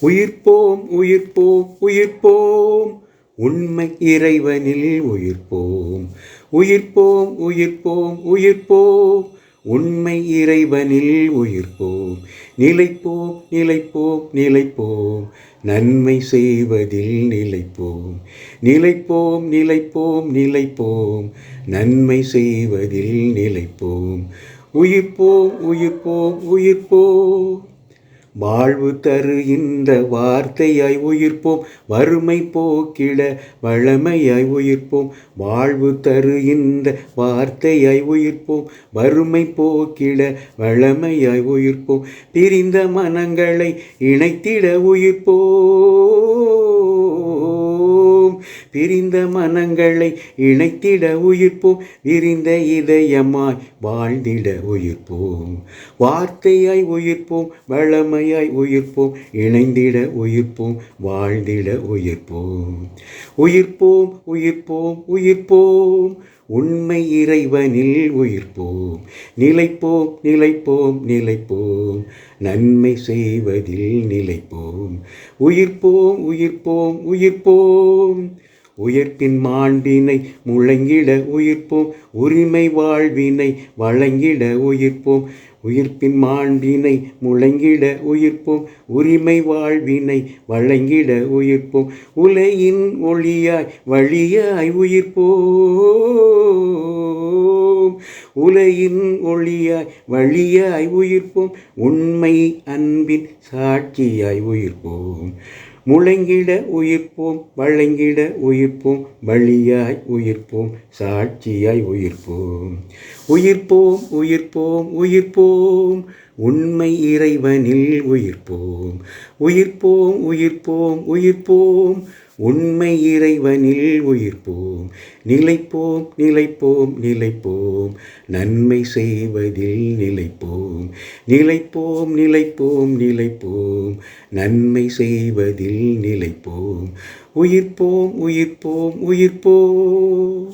உயிர்ப்போம் உயிர்ப்போம் உயிர்ப்போம் உண்மை இறைவனில் உயிர்ப்போம். உயிர்ப்போம் உயிர்ப்போம் உயிர்ப்போம் உண்மை இறைவனில் உயிர்ப்போம். நிலைப்போம் நிலைப்போம் நிலைப்போம் நன்மை செய்வதில் நிலைப்போம். நிலைப்போம் நிலைப்போம் நிலைப்போம் நன்மை செய்வதில் நிலைப்போம். உயிர்ப்போம் உயிர்ப்போம் உயிர்ப்போம் வாழ்வு தருகின்ற வார்த்தையாய் உயிர்ப்போம். வறுமை போக்கிட வளமையாய் உயிர்ப்போம். வாழ்வு தருகின்ற வார்த்தையாய் உயிர்ப்போம். வறுமை போக்கிட வளமையாய் உயிர்ப்போம். பிரிந்த மனங்களை இணைத்திட உயிர்ப்போம். பிரிந்த மனங்களை இணைத்திட உயிர்ப்போம். விரிந்த இதயமாய் வாழ்ந்திட உயிர்ப்போம். வார்த்தையாய் உயிர்ப்போம். வளமையாய் உயிர்ப்போம். இணைந்திட உயிர்ப்போம். வாழ்ந்திட உயிர்ப்போம். உயிர்ப்போம் உயிர்ப்போம் உயிர்ப்போம் உண்மை இறைவனில் உயிர்ப்போம். நிலைப்போம் நிலைப்போம் நிலைப்போம் நன்மை செய்வதில் நிலைப்போம். உயிர்ப்போம் உயிர்ப்போம் உயிர்ப்போம் உயிர்ப்பின் மாண்பினை முழங்கிட உயிர்ப்போம். உரிமை வாழ்வினை வழங்கிட உயிர்ப்போம். உயிர்ப்பின் மாண்பினை முழங்கிட உயிர்ப்போம். உரிமை வாழ்வினை வழங்கிட உயிர்ப்போம். உலகின் ஒளியாய் வழியாய் உயிர்ப்போம். உலகின் ஒளியாய் வழியாய் உயிர்ப்போம். உண்மை அன்பின் சாட்சியாய் உயிர்ப்போம். முழங்கிட உயிர்ப்போம். வழங்கிட உயிர்ப்போம். வழியாய் உயிர்ப்போம். சாட்சியாய் உயிர்ப்போம். உயிர்ப்போம் உயிர்ப்போம் உயிர்ப்போம் உண்மை இறைவனில் உயிர்ப்போம். உயிர்ப்போம் உயிர்ப்போம் உயிர்ப்போம் உண்மை இறைவனில் உயிர்ப்போம். நிலைப்போம் நிலைப்போம் நிலைப்போம் நன்மை செய்வதில் நிலைப்போம். நிலைப்போம் நிலைப்போம் நிலைப்போம் நன்மை செய்வதில் நிலைப்போம். உயிர்ப்போம் உயிர்ப்போம் உயிர்ப்போம்.